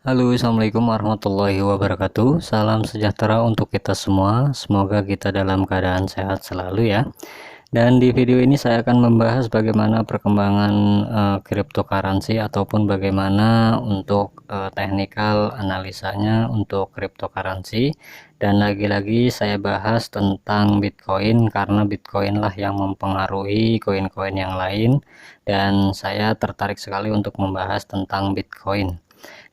Halo, assalamualaikum warahmatullahi wabarakatuh. Salam sejahtera untuk kita semua. Semoga kita dalam keadaan sehat selalu ya. Dan di video ini saya akan membahas bagaimana perkembangan cryptocurrency ataupun bagaimana untuk teknikal analisanya untuk cryptocurrency. Dan lagi-lagi saya bahas tentang Bitcoin karena Bitcoin lah yang mempengaruhi koin-koin yang lain. Dan saya tertarik sekali untuk membahas tentang Bitcoin.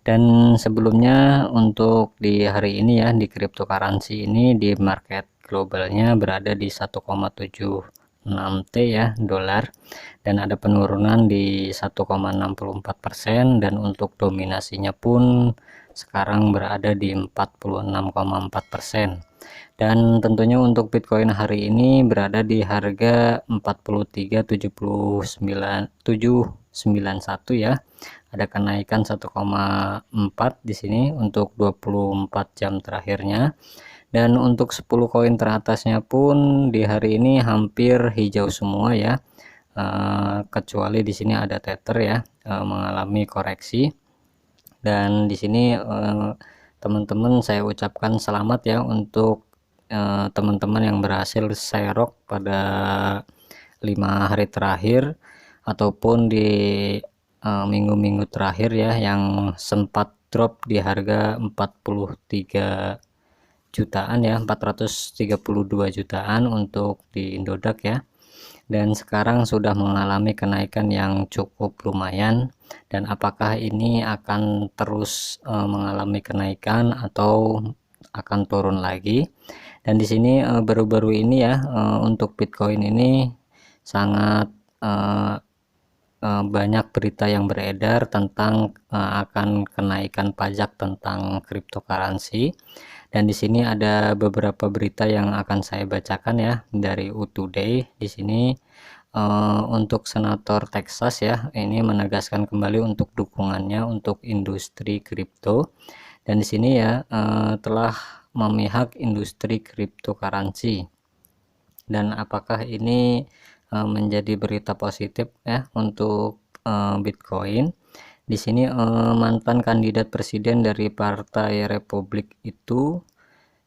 Dan sebelumnya untuk di hari ini ya, di cryptocurrency ini di market globalnya berada di 1,76 T ya dolar, dan ada penurunan di 1,64%, dan untuk dominasinya pun sekarang berada di 46,4%. Dan tentunya untuk Bitcoin hari ini berada di harga 43.791 ya. Ada kenaikan 1,4 di sini untuk 24 jam terakhirnya. Dan untuk 10 koin teratasnya pun di hari ini hampir hijau semua ya. Kecuali di sini ada Tether ya, mengalami koreksi. Dan di sini teman-teman saya ucapkan selamat ya untuk teman-teman yang berhasil serok pada 5 hari terakhir ataupun di minggu-minggu terakhir ya, yang sempat drop di harga 43 jutaan ya, 432 jutaan untuk di Indodax ya, dan sekarang sudah mengalami kenaikan yang cukup lumayan. Dan apakah ini akan terus mengalami kenaikan atau akan turun lagi? Dan di sini baru-baru ini ya, untuk Bitcoin ini sangat banyak berita yang beredar tentang akan kenaikan pajak tentang cryptocurrency. Dan di sini ada beberapa berita yang akan saya bacakan ya dari U2Day. Di sini untuk senator Texas ya, ini menegaskan kembali untuk dukungannya untuk industri kripto. Dan di sini ya telah memihak industri cryptocurrency. Dan apakah ini menjadi berita positif ya untuk Bitcoin? Di sini mantan kandidat presiden dari Partai Republik itu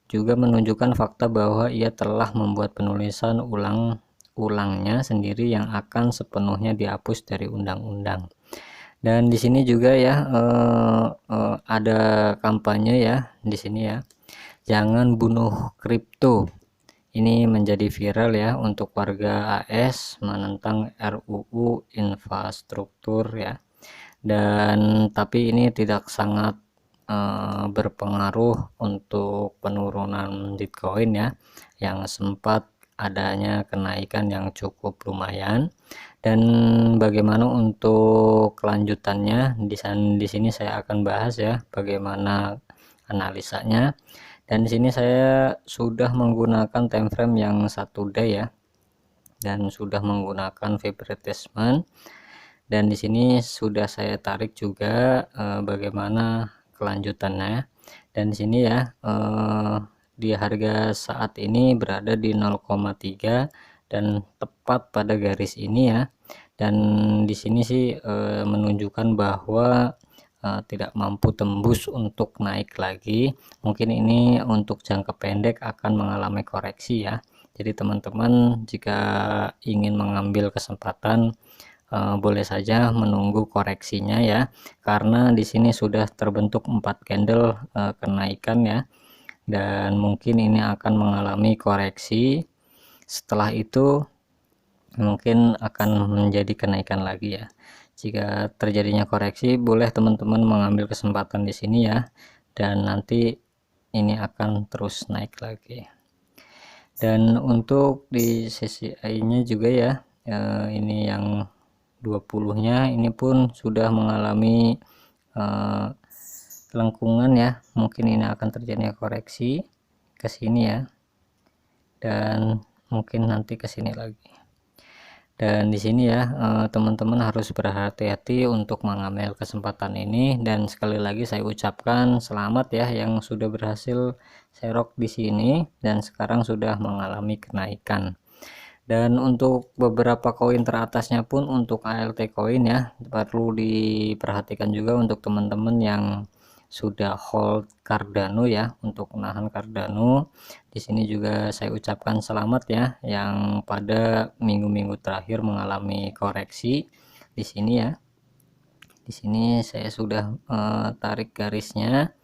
juga menunjukkan fakta bahwa ia telah membuat penulisan ulangnya sendiri yang akan sepenuhnya dihapus dari undang-undang. Dan di sini juga ya ada kampanye ya di sini ya. Jangan bunuh kripto. Ini menjadi viral ya untuk warga AS menentang RUU infrastruktur ya. Dan tapi ini tidak sangat berpengaruh untuk penurunan Bitcoin ya, yang sempat adanya kenaikan yang cukup lumayan. Dan bagaimana untuk kelanjutannya di sini saya akan bahas ya bagaimana analisanya. Dan di sini saya sudah menggunakan time frame yang 1 day ya, dan sudah menggunakan favoritism. Dan di sini sudah saya tarik juga bagaimana kelanjutannya. Dan di sini ya di harga saat ini berada di 0,3 dan tepat pada garis ini ya. Dan di sini sih menunjukkan bahwa tidak mampu tembus untuk naik lagi. Mungkin ini untuk jangka pendek akan mengalami koreksi ya. Jadi teman-teman jika ingin mengambil kesempatan boleh saja menunggu koreksinya ya, karena di sini sudah terbentuk 4 candle kenaikan ya, dan mungkin ini akan mengalami koreksi. Setelah itu mungkin akan menjadi kenaikan lagi ya. Jika terjadinya koreksi, boleh teman-teman mengambil kesempatan di sini ya, dan nanti ini akan terus naik lagi. Dan untuk di CCI-nya juga ya, ini yang 20-nya ini pun sudah mengalami lengkungan ya. Mungkin ini akan terjadi koreksi ke sini ya, dan mungkin nanti ke sini lagi. Dan di sini ya teman-teman harus berhati-hati untuk mengambil kesempatan ini. Dan sekali lagi saya ucapkan selamat ya yang sudah berhasil serok di sini dan sekarang sudah mengalami kenaikan. Dan untuk beberapa koin teratasnya pun untuk ALT koin ya perlu diperhatikan juga untuk teman-teman yang sudah hold Cardano ya, untuk menahan Cardano. Di sini juga saya ucapkan selamat ya yang pada minggu-minggu terakhir mengalami koreksi di sini ya. Di sini saya sudah tarik garisnya.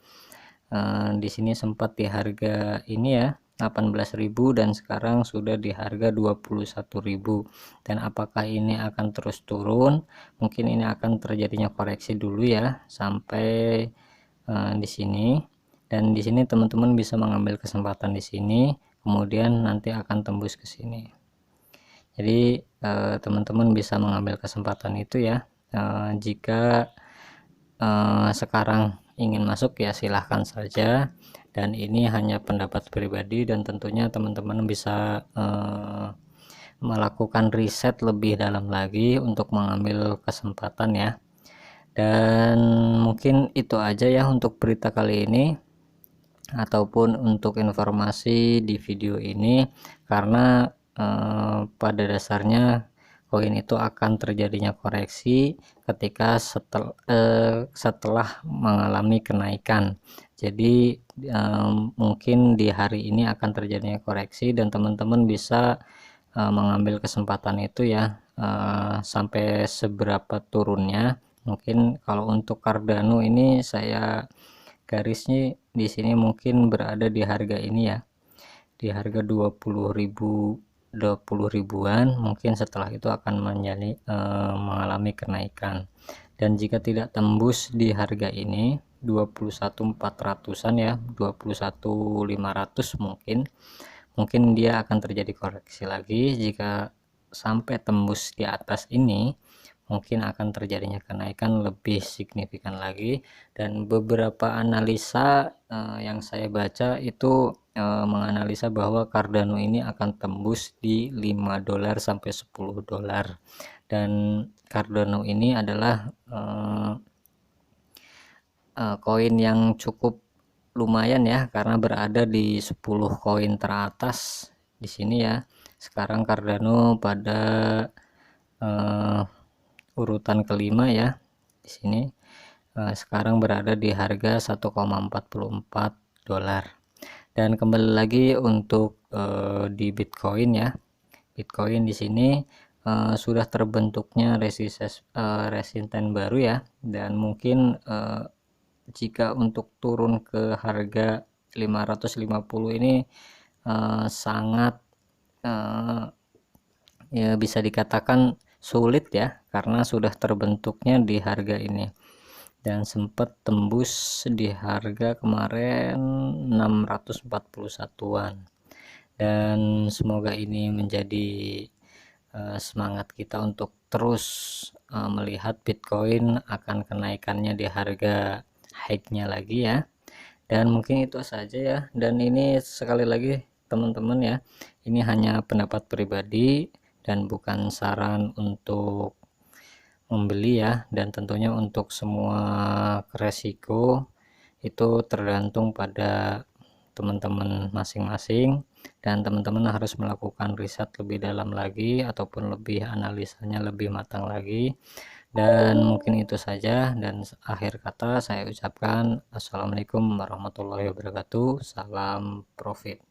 Di sini sempat di harga ini ya 18.000 dan sekarang sudah di harga 21.000. Dan apakah ini akan terus turun? Mungkin ini akan terjadinya koreksi dulu ya sampai di sini. Dan di sini teman-teman bisa mengambil kesempatan di sini, kemudian nanti akan tembus ke sini. Jadi teman-teman bisa mengambil kesempatan itu ya. Jika sekarang ingin masuk ya silahkan saja, dan ini hanya pendapat pribadi dan tentunya teman-teman bisa melakukan riset lebih dalam lagi untuk mengambil kesempatan ya. Dan mungkin itu aja ya untuk berita kali ini ataupun untuk informasi di video ini, karena pada dasarnya koin itu akan terjadinya koreksi ketika setelah mengalami kenaikan. Jadi mungkin di hari ini akan terjadinya koreksi dan teman-teman bisa mengambil kesempatan itu ya, sampai seberapa turunnya. Mungkin kalau untuk Cardano ini saya garisnya di sini mungkin berada di harga ini ya, di harga 20 ribuan. Mungkin setelah itu akan mengalami kenaikan, dan jika tidak tembus di harga ini 21.400-an ya, 21.500 mungkin dia akan terjadi koreksi lagi. Jika sampai tembus di atas ini mungkin akan terjadinya kenaikan lebih signifikan lagi. Dan beberapa analisa yang saya baca itu menganalisa bahwa Cardano ini akan tembus di $5 sampai $10. Dan Cardano ini adalah koin yang cukup lumayan ya, karena berada di 10 koin teratas di sini ya. Sekarang Cardano pada urutan kelima ya di sini. Sekarang berada di harga $1,44. Dan kembali lagi untuk di Bitcoin ya. Bitcoin di sini sudah terbentuknya resisten baru ya, dan mungkin jika untuk turun ke harga 550 ini sangat ya bisa dikatakan sulit ya, karena sudah terbentuknya di harga ini, dan sempat tembus di harga kemarin 641-an. Dan semoga ini menjadi semangat kita untuk terus melihat Bitcoin akan kenaikannya di harga high-nya lagi ya. Dan mungkin itu saja ya, dan ini sekali lagi teman-teman ya, ini hanya pendapat pribadi dan bukan saran untuk membeli ya. Dan tentunya untuk semua resiko itu tergantung pada teman-teman masing-masing, dan teman-teman harus melakukan riset lebih dalam lagi ataupun lebih analisanya lebih matang lagi. Dan mungkin itu saja, dan akhir kata saya ucapkan assalamualaikum warahmatullahi wabarakatuh, salam profit.